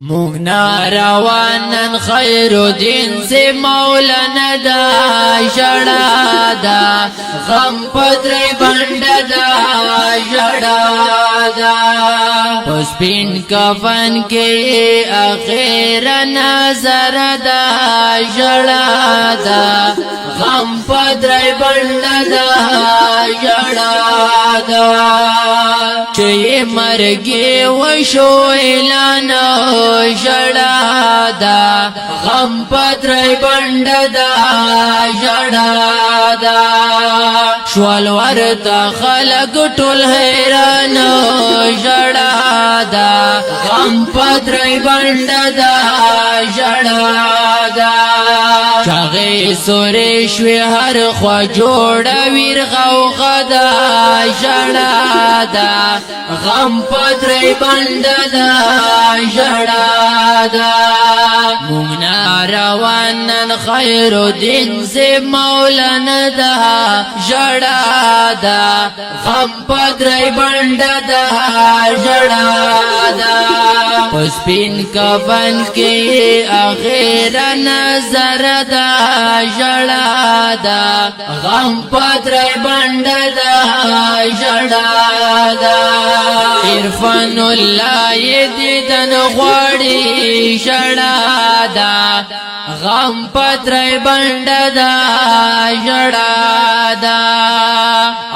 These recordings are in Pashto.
مغنا روانن خیر دین سے مولانا دا جڑا دا غم پدری بند دا جڑا دا پسپین کفن کے اخیر نظر دا جڑا دا غم پدری بند دا جڑا دا چی مرگی وشو اعلانو جڑا دا غم پتری بند دا جڑا دا شوال ورطا خلق ټول حیران جڑا دا غم پتری بند دا جڑا دا چاغی سوری شوی هر خوا جوڑا ویر غوغا دا جڑا دا غم پتری بند دا جڑا دا مغنا روانن خیر دین سے مولانا دا جڑا دا غم پتری بند دا جڑا دا پسپین کفن کے اخیر نظر دا جڑا دا غم پتری بند دا جڑا دا عرفان اللہ دیدن غواړي جڑا دا غم پتری بند دا جڑا دا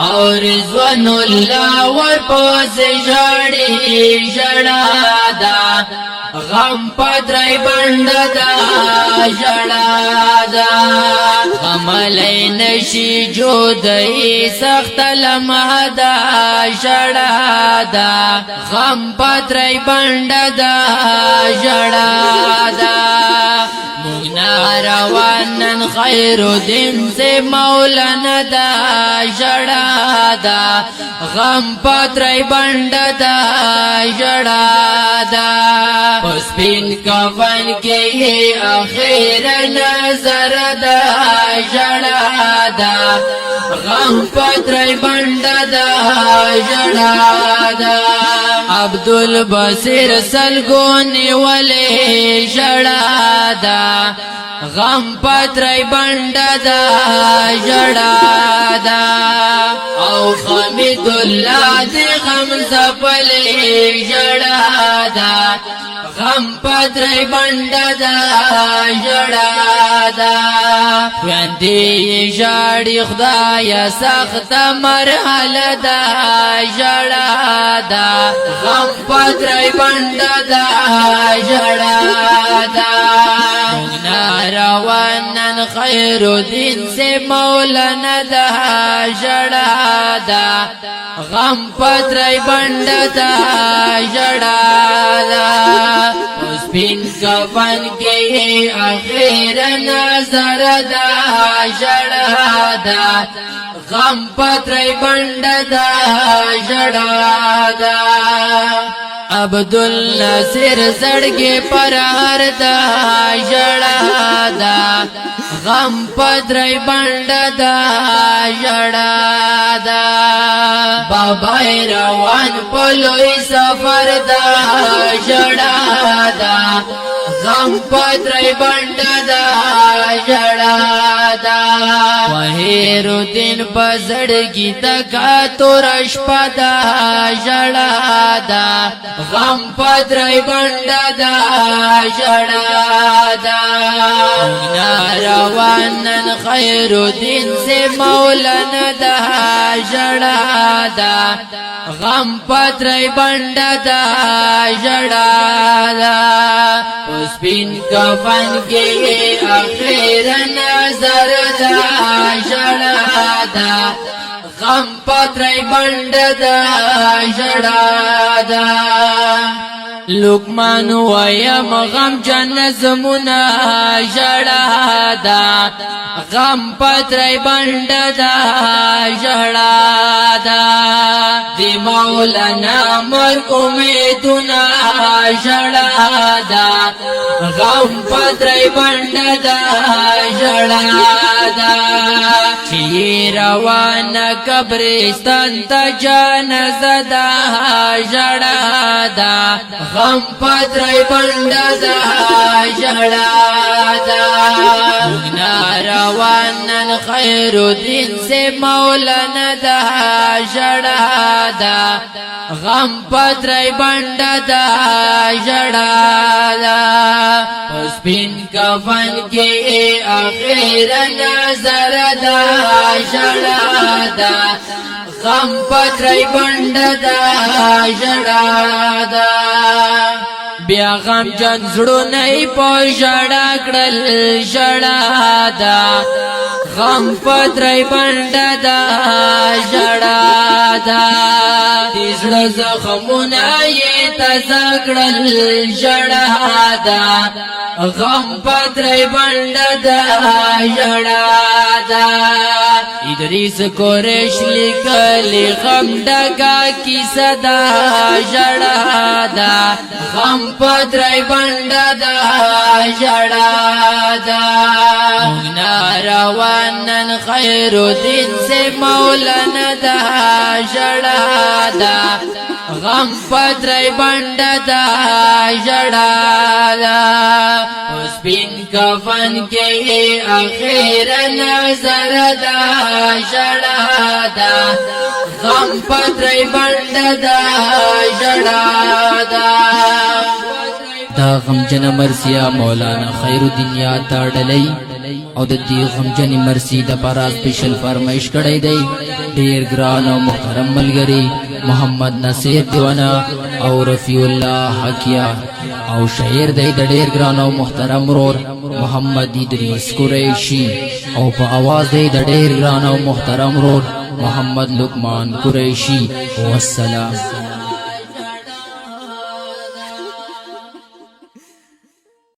اور رضوان اللہ ورپس جڑی جڑا دا غم پتری بند دا جڑا دا غملی نشی جودئی سخت لمحہ دا جڑا دا غم پتری بند دا جڑا دا مغنا روانن خیر دین سے مولانا دا جڑا دا غم پتری بند دا جڑا دا پسپین کفن کے اخیر نظر دا جڑا دا غم پتری بند دا جڑا دا عبدالبصیر سلگونی والے جڑا دا غم پتری بند دا جڑا دا او خمید اللہ دی غم زپلے جڑا دا غم پتری بند دا جڑا دا ویندی جاڑی خدایا سخت مرحل دا جڑا دا غم پتری بند دا جڑا دا مغنا روانن خیر دین سے مولانا دا جڑا دا غم پتری بند دا جڑا دا پسپین کفن کے اخیر نظر دا جڑا دا غم پتری بند دا جڑا دا عبدالناصر زڑگے پر ہر دا جڑا دا غم پتری بند دا جڑا دا بابا روان پلوی سفر دا جڑا دا غم پتری بند دا جڑا دا وحیر دن پزڑگی تکا تو رشپا دا جڑا دا غم پتری بند دا جڑا دا مغنا روانن خیر دین سے مولانا دا جڑا دا غم پتری بند دا جڑا دا پسپین کفن کے اخیر نظر دا جڑا دا غم پتری بند دا جڑا دا لقمان ویم غم جن زمنا جڑا دا غم پتری بند دا جڑا دا دی مولانا مر امیدنا جڑا دا غم پترای بنده دا جڑا دا چی روان قبرستان تا جنازه دا جڑا دا غم پترای بنده دا جڑا دا مگنا روانن خیر الدین سے مولانا دا جڑا دا غم پترای بنده دا جڑا دا پسپین کفن کے آخر نظر دا جڑا دا غم پترای بنده دا جڑا دا بیا غم جن زړو نه په ژړا کړل ژړا دا غم پترای بنده دا ژړا دا دې زړه زخمونه یې تازه کړل ژړا دا غم پترای بنده دا ژړا دا ادریس قریش لیکلی غم ډکا کیسه دا ژړا دا غم پترای بنده دا ژړا دا مگنا روانن خیر الدین سے مولانا دا ژړا دا غم پترای بنده دا ژړا دا سپین کفن کے آخر نظر دا ژړا دا غم پترای بنده دا ژړا دا دا غمجن مرسیا مولانا خیر الدین یاد تاړلی او د دې غمجن مرسی د پاراز سپیشل فرمایش کړی دی ډیر ګران او محترم ملګری محمد نصیر دیوانا او رفیع الله حکیا او شاعر دی د ډیر ګران او محترم ورور محمد ادریس قریشی او په आवाज دی د ډیر ګران او محترم ورور محمد لقمان قریشی والسلام